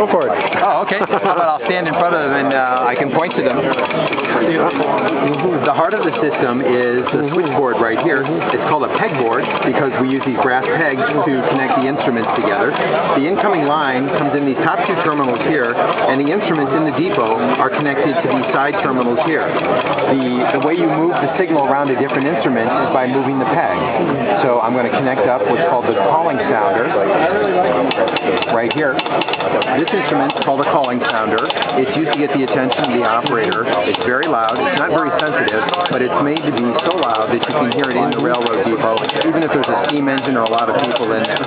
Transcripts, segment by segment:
Go for it. Oh, okay. How about I'll stand in front of them and I can point to them. The heart of the system is the switchboard right here. It's called a pegboard because we use these brass pegs to connect the instruments together. The incoming line comes in these top two terminals here, and the instruments in the depot are connected to these side terminals here. The way you move the signal around a different instrument is by moving the peg. So I'm going to connect up what's called the calling sounder right here. This instrument is called a calling sounder. It's used to get the attention of the operator. It's very loud. It's not very sensitive, but it's made to be so loud that you can hear it in the railroad depot, even if there's a steam engine or a lot of people in there.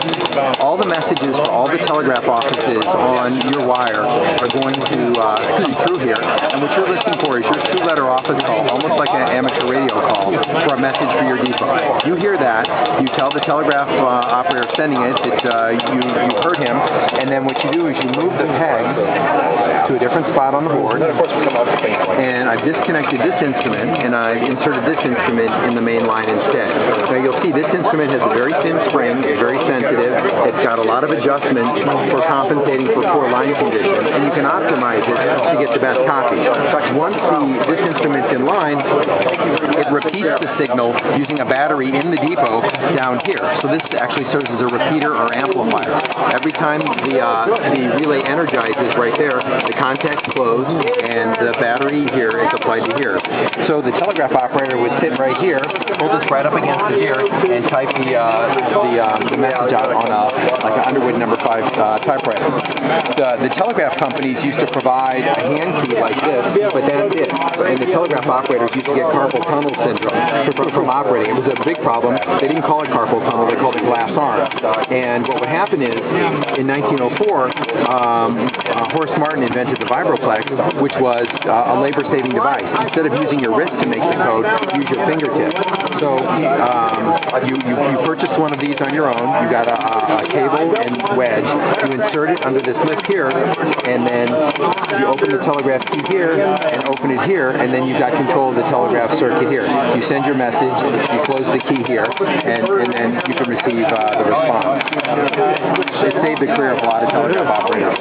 All the messages for all the telegraph offices on your wire are going to be through here, and what you're listening for is your two-letter office call, almost like an amateur radio call, for a message for your depot. You hear that, you tell the telegraph operator sending it that you heard him, and then what you do is you move the peg to a different spot on the board, and I've disconnected this instrument, and I've inserted this instrument in the main line instead. Now you'll see this instrument has a very thin spring, it's very sensitive, it's got a lot of adjustments for compensating for poor line conditions, and you can optimize it to get the best copy. Once this instrument's in line, it repeats the signal using a battery in the depot down here. So this actually serves as a repeater or amplifier. Every time the relay energizes right there, the contact's closed and the battery here is applied to here. So the telegraph operator would sit right here, hold this right up against the ear, and type the message out on like an Underwood No. 5 typewriter. The telegraph companies used to provide a hand key like this, but that's it. And the telegraph operators used to get carpal tunnel syndrome from operating. It was a big problem. They didn't call it carpal tunnel, they called it glass arm. And what would happen is, in 1904, Horace Martin invented the vibroplex, which was a labor-saving device. Instead of using your wrist to make the code, use your fingertips. So you purchased one of these on your own. You got a cable and wedge. You insert it under this lip here, and then you open the telegraph key here and open it here, and then you've got control of the telegraph circuit here. You send your message, you close the key here, and then you can receive the response. It saved the career of a lot of telegraph operators.